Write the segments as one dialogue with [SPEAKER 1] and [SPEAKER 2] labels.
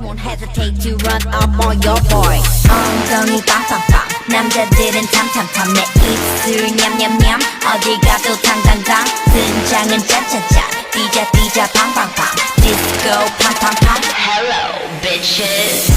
[SPEAKER 1] won't hesitate to run up on your boy. 엉덩이 빵빵빵 남자들은 탐탐탐 내 입술 냠냠냠 어디 가도 당당당 등장은 짜짜짜 뛰자 팡팡팡 디스코 팡팡팡 Hello bitches.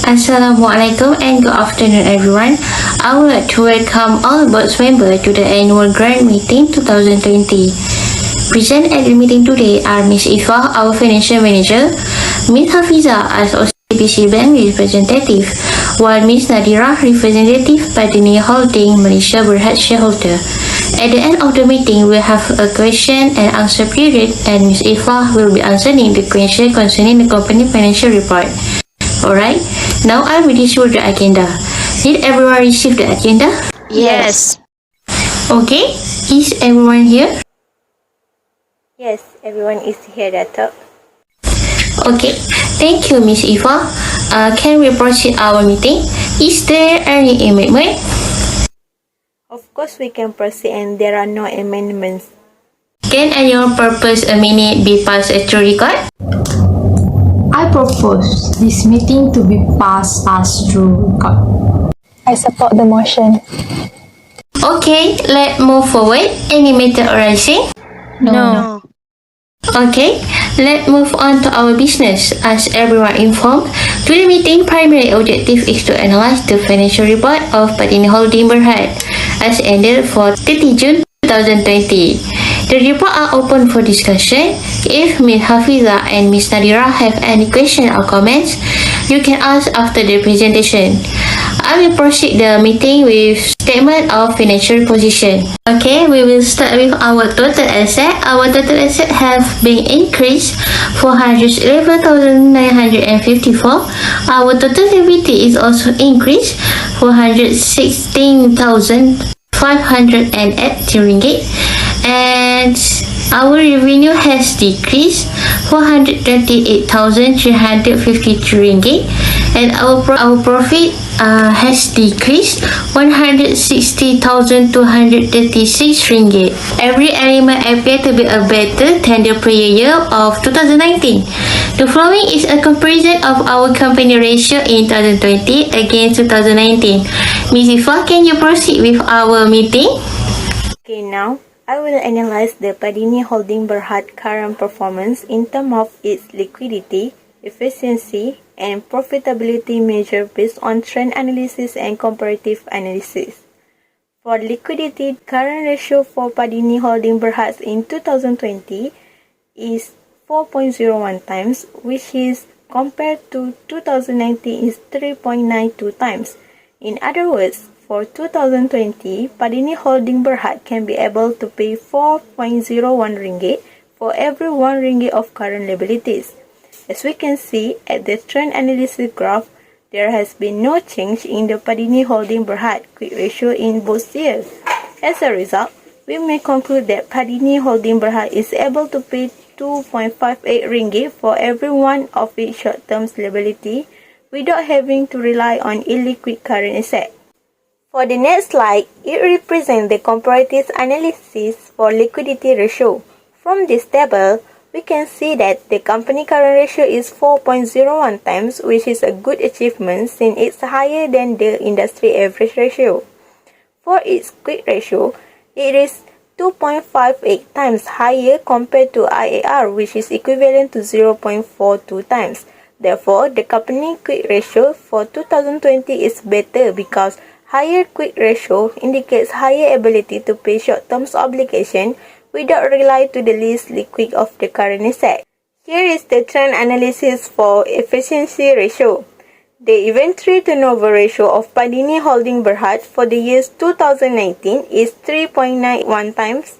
[SPEAKER 2] Assalamualaikum and good afternoon everyone. I would like to welcome all board members to the annual grand meeting 2020. Present at the meeting today are Ms. IFFAH, our financial manager, Ms. HAFIZA as OCBC Bank representative, while Ms. NADHIRAH representative Padini Holding Malaysia Berhad shareholder. At the end of the meeting, we'll have a question and answer period and Ms. IFFAH will be answering the question concerning the company financial report. Alright, now I will distribute the agenda. Did everyone receive the agenda?
[SPEAKER 3] Yes.
[SPEAKER 2] Okay, is everyone here?
[SPEAKER 3] Yes, everyone is here, Dato'.
[SPEAKER 2] Okay, thank you, Miss IFFAH. Can we proceed our meeting? Is there any amendment?
[SPEAKER 3] Of course, we can proceed and there are no amendments.
[SPEAKER 2] Can annual purpose a minute be passed to record?
[SPEAKER 4] I propose this meeting to be passed as through record.
[SPEAKER 5] I support the motion.
[SPEAKER 2] Okay, let's move forward. Any matter arising?
[SPEAKER 3] No.
[SPEAKER 2] Okay, let's move on to our business. As everyone informed, to the meeting primary objective is to analyze the financial report of Padini Holding Berhad as ended for 30 June 2020. The report are open for discussion. If Ms. HAFIZA and Ms. NADHIRAH have any questions or comments, you can ask after the presentation. I will proceed the meeting with statement of financial position. Okay, we will start with our total asset. Our total asset have been increased 411,954. Our total liability is also increased 416,580 ringgit. And our revenue has decreased 428,353 ringgit, and our profit has decreased 160,236 ringgit. Every element appear to be a better than the prior year of 2019. The following is a comparison of our company ratio in 2020 against 2019. Ms. IFFAH, can you proceed with our meeting?
[SPEAKER 3] Okay, now I will analyze the Padini Holding Berhad current performance in terms of its liquidity, efficiency, and profitability measure based on trend analysis and comparative analysis. For liquidity, current ratio for Padini Holding Berhad in 2020 is 4.01 times, which is compared to 2019 is 3.92 times. In other words, for 2020, Padini Holding Berhad can be able to pay 4.01 ringgit for every 1 ringgit of current liabilities. As we can see at the trend analysis graph, there has been no change in the Padini Holding Berhad quick ratio in both years. As a result, we may conclude that Padini Holding Berhad is able to pay 2.58 ringgit for every one of its short-term liability without having to rely on illiquid current asset. For the next slide, it represents the comparative analysis for liquidity ratio. From this table, we can see that the company current ratio is 4.01 times, which is a good achievement since it's higher than the industry average ratio. For its quick ratio, it is 2.58 times higher compared to IAR, which is equivalent to 0.42 times. Therefore, the company quick ratio for 2020 is better because higher quick ratio indicates higher ability to pay short-term obligation without rely to the least liquid of the current asset. Here is the trend analysis for efficiency ratio. The inventory turnover ratio of Padini Holding Berhad for the years 2019 is 3.91 times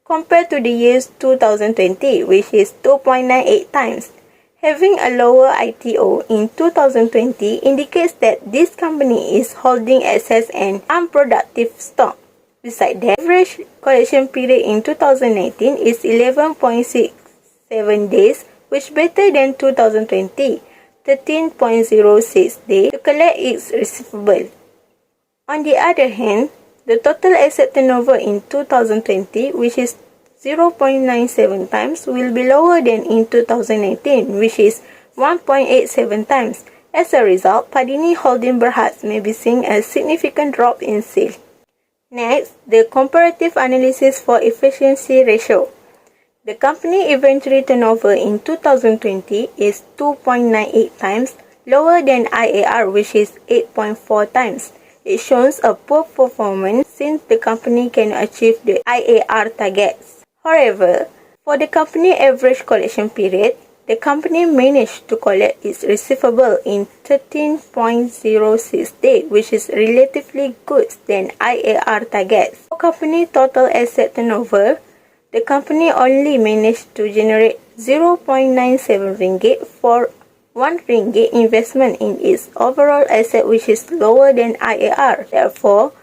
[SPEAKER 3] compared to the years 2020, which is 2.98 times. Having a lower ITO in 2020 indicates that this company is holding excess and unproductive stock. Besides, the average collection period in 2019 is 11.67 days, which is better than 2020. 13.06 days to collect its receivable. On the other hand, the total asset turnover in 2020, which is 0.97 times, will be lower than in 2019, which is 1.87 times. As a result, Padini Holding Berhad may be seeing a significant drop in sales. Next, the comparative analysis for efficiency ratio. The company inventory turnover in 2020 is 2.98 times, lower than IAR, which is 8.4 times. It shows a poor performance since the company can achieve the IAR targets. However, for the company average collection period, the company managed to collect its receivable in 13.06 days, which is relatively good than IAR targets. For company total asset turnover, the company only managed to generate 0.97 ringgit for 1 ringgit investment in its overall asset, which is lower than IAR. Therefore,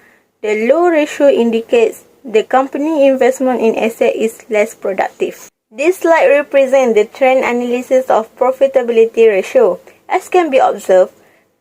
[SPEAKER 3] the low ratio indicates the company investment in asset is less productive. This slide represents the trend analysis of profitability ratio. As can be observed,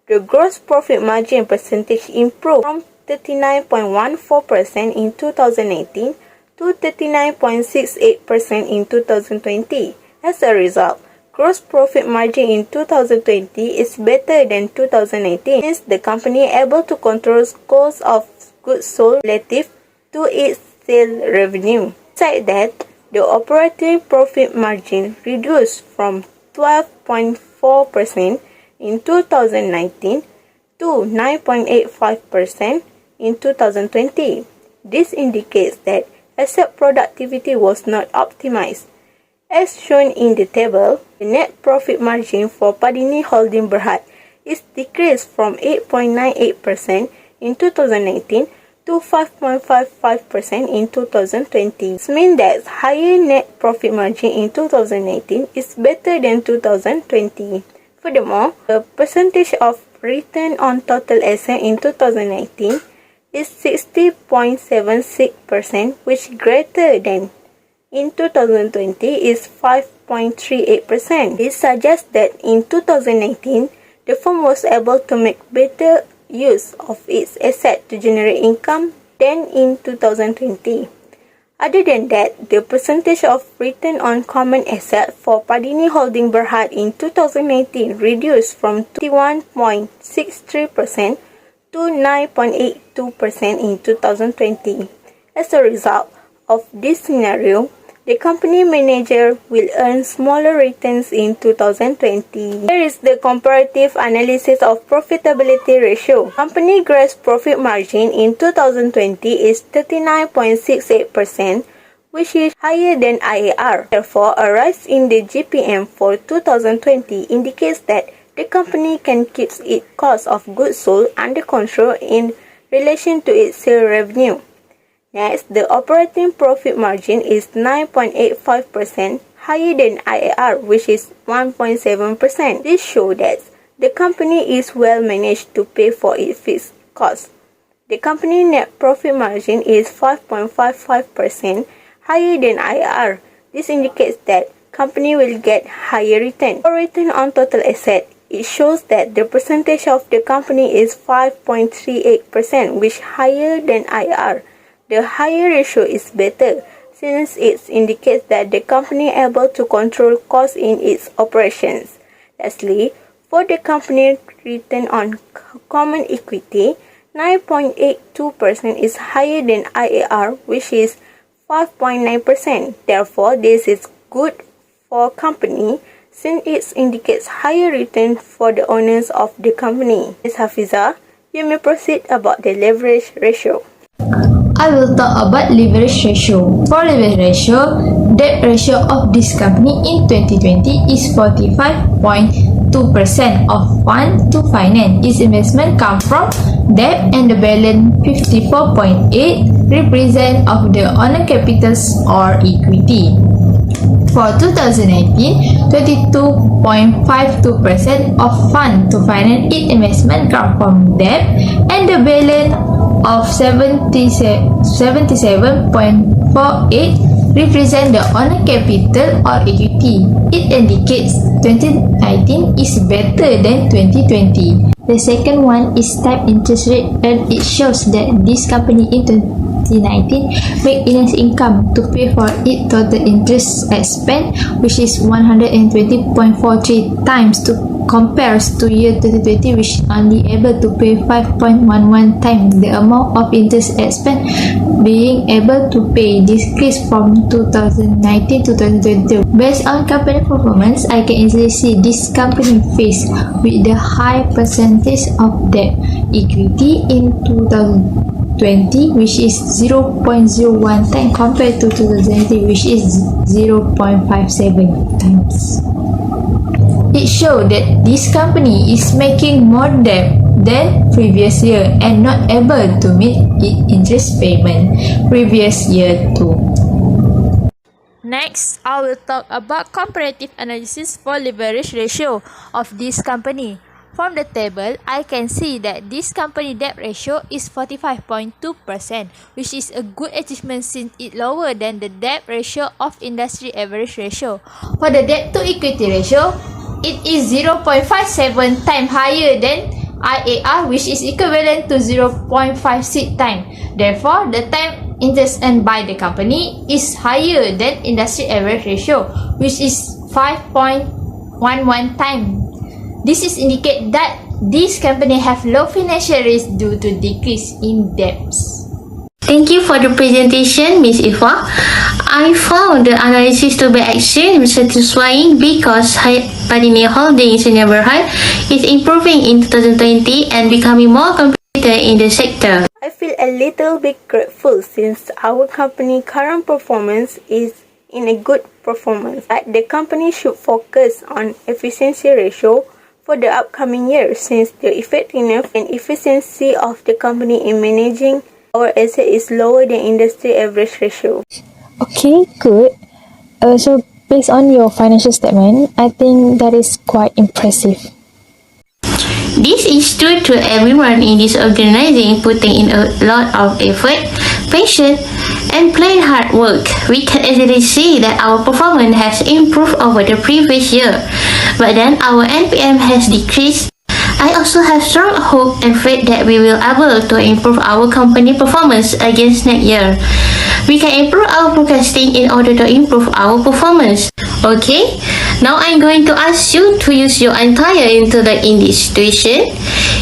[SPEAKER 3] the gross profit margin percentage improved from 39.14% in 2018 to 39.68% in 2020. As a result, gross profit margin in 2020 is better than 2018 since the company able to control cost of goods sold relative to its sales revenue. Besides that, the operating profit margin reduced from 12.4% in 2019 to 9.85% in 2020. This indicates that asset productivity was not optimized. As shown in the table, the net profit margin for Padini Holding Berhad is decreased from 8.98% in 2019 to 5.55% in 2020. This means that higher net profit margin in 2019 is better than 2020. Furthermore, the percentage of return on total asset in 2019 is 60.76%, which greater than in 2020 is 5.38%. This suggests that in 2019, the firm was able to make better use of its asset to generate income than in 2020. Other than that, the percentage of return on common asset for Padini Holding Berhad in 2019 reduced from 21.63% to 9.82% in 2020. As a result of this scenario, the company manager will earn smaller returns in 2020. Here is the comparative analysis of profitability ratio. Company gross profit margin in 2020 is 39.68%, which is higher than IAR. Therefore, a rise in the GPM for 2020 indicates that the company can keep its cost of goods sold under control in relation to its sales revenue. Next, the operating profit margin is 9.85%, higher than IAR, which is 1.7%. This shows that the company is well managed to pay for its fixed costs. The company net profit margin is 5.55%, higher than IAR. This indicates that company will get higher return. For return on total asset, it shows that the percentage of the company is 5.38%, which is higher than IAR. The higher ratio is better since it indicates that the company is able to control costs in its operations. Lastly, for the company return on common equity, 9.82% is higher than IAR, which is 5.9%. Therefore, this is good for company since it indicates higher return for the owners of the company. Ms. HAFIZA, you may proceed about the leverage ratio.
[SPEAKER 4] I will talk about leverage ratio. For leverage ratio, debt ratio of this company in 2020 is 45.2% of fund to finance. Its investment come from debt and the balance 54.8 represent of the owner capitals or equity. For 2019, 22.52% of fund to finance its investment come from debt and the balance of 77.48 represent the owner capital or equity. It indicates 2019 is better than 2020. The second one is type interest rate, and it shows that this company in 2019 make enough income to pay for its total interest expense, which is 120.43 times to compares to year 2020, which only able to pay 5.11 times the amount of interest expense. Being able to pay decreased from 2019 to 2020. Based on company performance, I can easily see this company faced with the high percentage of debt equity in 2020, which is 0.01 times compared to 2020, which is 0.57 times. It shows that this company is making more debt than previous year and not able to meet its interest payment previous year too.
[SPEAKER 6] Next, I will talk about comparative analysis for leverage ratio of this company. From the table, I can see that this company debt ratio is 45.2%, which is a good achievement since it lower than the debt ratio of industry average ratio. For the debt to equity ratio, it is 0.57 times higher than IAR, which is equivalent to 0.56 times. Therefore, the time interest earned by the company is higher than industry average ratio, which is 5.11 times. This is indicate that this company have low financial risk due to decrease in debts.
[SPEAKER 2] Thank you for the presentation, Ms. IFFAH. I found the analysis to be extremely satisfying because Padini Holdings neighborhood is improving in 2020 and becoming more competitive in the sector.
[SPEAKER 3] I feel a little bit grateful since our company current performance is in a good performance. But the company should focus on efficiency ratio for the upcoming year since the effectiveness and efficiency of the company in managing our asset is lower than industry average ratio.
[SPEAKER 5] Okay, good. So based on your financial statement, I think that is quite impressive.
[SPEAKER 2] This is due to everyone in this organization putting in a lot of effort, patience, and plain hard work. We can easily see that our performance has improved over the previous year, but then our NPM has decreased. I also have strong hope and faith that we will be able to improve our company performance against next year. We can improve our forecasting in order to improve our performance. Okay, now I'm going to ask you to use your entire intellect in this situation.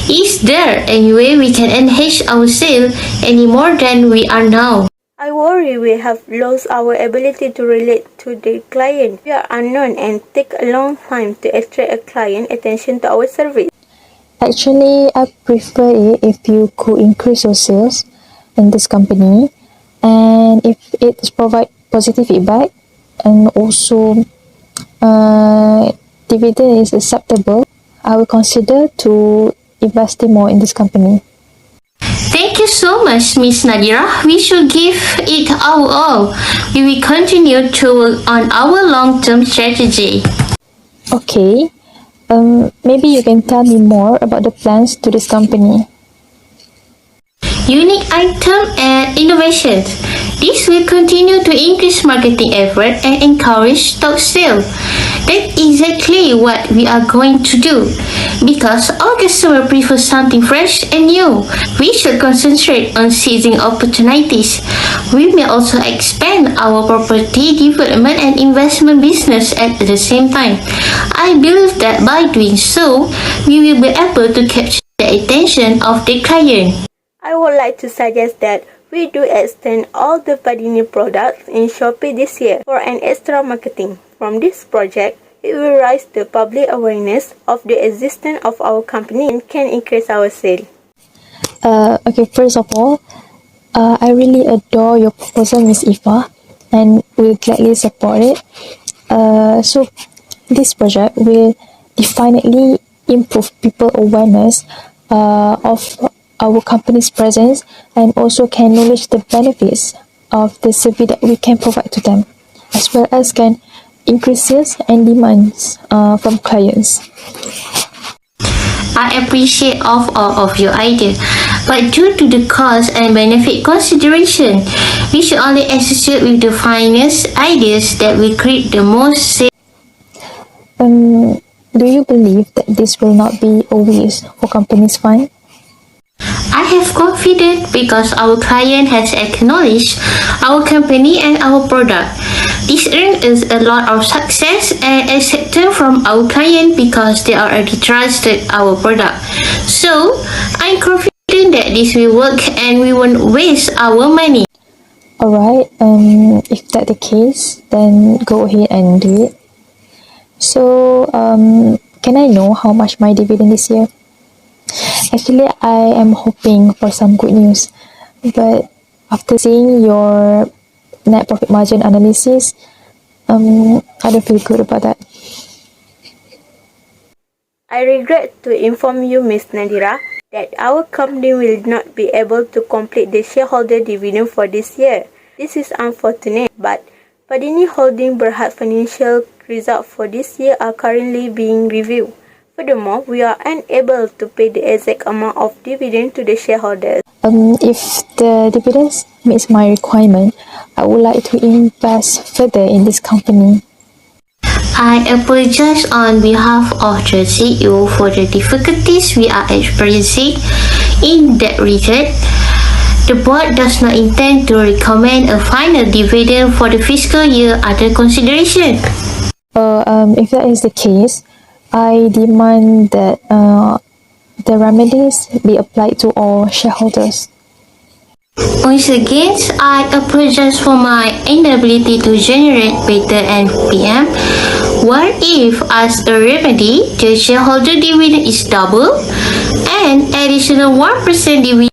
[SPEAKER 2] Is there any way we can enhance our sales any more than we are now?
[SPEAKER 3] I worry we have lost our ability to relate to the client. We are unknown and take a long time to attract a client attention to our service.
[SPEAKER 5] Actually, I prefer it if you could increase your sales in this company, and if it provide positive feedback and also dividend is acceptable, I will consider to invest more in this company.
[SPEAKER 2] Thank you so much, Miss NADHIRAH. We should give it our all. We will continue to work on our long-term strategy.
[SPEAKER 5] Okay, maybe you can tell me more about the plans to this company.
[SPEAKER 2] Unique item and innovations. This will continue to increase marketing effort and encourage stock sales. That's exactly what we are going to do. Because all customers prefer something fresh and new, we should concentrate on seizing opportunities. We may also expand our property development and investment business at the same time. I believe that by doing so, we will be able to capture the attention of the client.
[SPEAKER 3] I would like to suggest that we do extend all the Padini products in Shopee this year for an extra marketing. From this project, it will raise the public awareness of the existence of our company and can increase our sales.
[SPEAKER 5] Okay, first of all, I really adore your proposal, Miss IFFAH, and will gladly support it. So, this project will definitely improve people awareness of our company's presence and also can acknowledge the benefits of the service that we can provide to them, as well as can increase sales and demands from clients.
[SPEAKER 2] I appreciate all of your ideas, But due to the cost and benefit consideration, we should only associate with the finest ideas that will create the most sales.
[SPEAKER 5] Do you believe that this will not be a waste for companies' fund?
[SPEAKER 2] I have confidence because our client has acknowledged our company and our product. This earns us a lot of success and acceptance from our client because they already trusted our product. So, I'm confident that this will work and we won't waste our money.
[SPEAKER 5] Alright, if that's the case, then go ahead and do it. So, can I know how much my dividend this year? Actually, I am hoping for some good news, but after seeing your net profit margin analysis, I don't feel good about that.
[SPEAKER 3] I regret to inform you, Ms. NADHIRAH, that our company will not be able to complete the shareholder dividend for this year. This is unfortunate, but Padini Holding Berhad financial results for this year are currently being reviewed. Furthermore, we are unable to pay the exact amount of dividend to the shareholders.
[SPEAKER 5] If the dividends meets my requirement, I would like to invest further in this company.
[SPEAKER 2] I apologize on behalf of the CEO for the difficulties we are experiencing in that regard. The board does not intend to recommend a final dividend for the fiscal year under consideration.
[SPEAKER 5] If that is the case, I demand that the remedies be applied to all shareholders.
[SPEAKER 2] Once again, I apologize for my inability to generate better NPM. What if, as a remedy, the shareholder dividend is double and additional 1% dividend?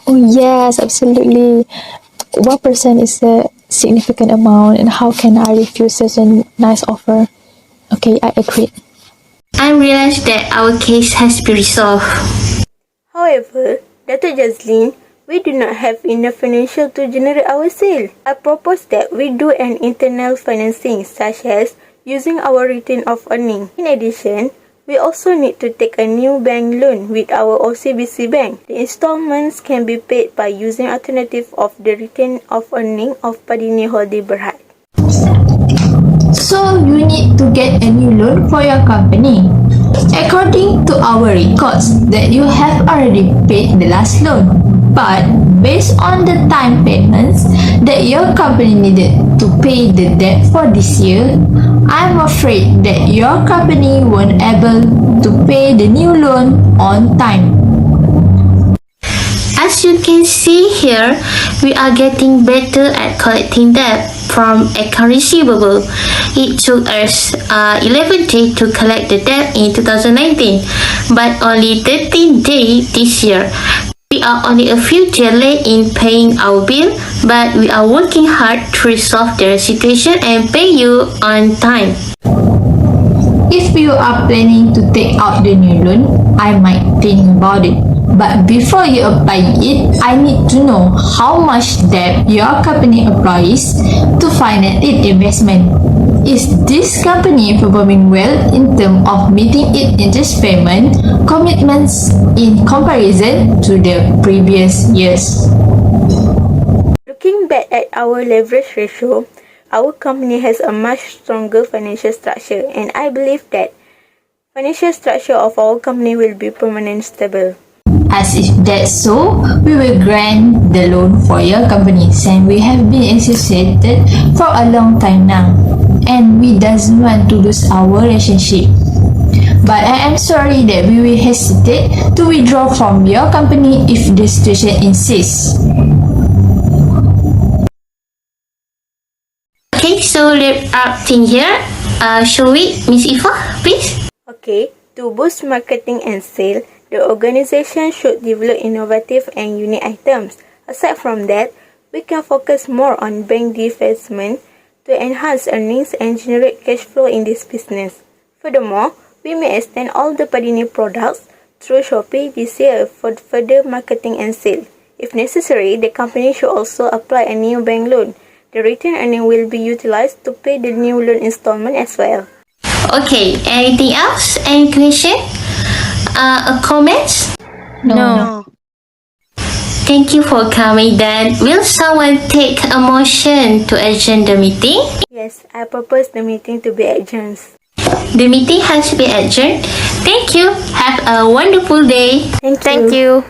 [SPEAKER 5] Oh yes, absolutely. 1% is a significant amount, and how can I refuse such a nice offer? Okay, I agree.
[SPEAKER 2] I realize that our case has been resolved.
[SPEAKER 3] However, Dr. Jazlin, we do not have enough financial to generate our sale. I propose that we do an internal financing, such as using our return of earning. In addition, we also need to take a new bank loan with our OCBC bank. The installments can be paid by using alternative of the return of earning of Padini Holding Berhad.
[SPEAKER 4] So you need to get a new loan for your company. According to our records that you have already paid the last loan, but based on the time payments that your company needed to pay the debt for this year, I'm afraid that your company won't able to pay the new loan on time.
[SPEAKER 2] As you can see here, we are getting better at collecting debt from account receivable. It took us 11 days to collect the debt in 2019, but only 13 days this year. We are only a few days late in paying our bill, but we are working hard to resolve the situation and pay you on time.
[SPEAKER 4] If you are planning to take out the new loan, I might think about it. But before you apply it, I need to know how much debt your company employs to finance its investment. Is this company performing well in terms of meeting its interest payment commitments in comparison to the previous years?
[SPEAKER 3] Looking back at our leverage ratio, our company has a much stronger financial structure, and I believe that financial structure of our company will be permanently stable.
[SPEAKER 4] As if that's so, we will grant the loan for your company, and we have been associated for a long time now, and we doesn't want to lose our relationship. But I am sorry that we will hesitate to withdraw from your company if the situation insists.
[SPEAKER 2] Okay, so let's wrap things here. Shall we, Miss IFFAH, please?
[SPEAKER 3] Okay, to boost marketing and sale, the organization should develop innovative and unique items. Aside from that, we can focus more on bank divestment to enhance earnings and generate cash flow in this business. Furthermore, we may extend all the Padini products through Shopee this year for further marketing and sale. If necessary, the company should also apply a new bank loan. The retained earning will be utilized to pay the new loan installment as well.
[SPEAKER 2] Okay, anything else? Any question? Comments?
[SPEAKER 4] No.
[SPEAKER 2] Thank you for coming. Then, will someone take a motion to adjourn the meeting?
[SPEAKER 3] Yes, I propose the meeting to be adjourned.
[SPEAKER 2] The meeting has been adjourned. Thank you. Have a wonderful day.
[SPEAKER 3] Thank you.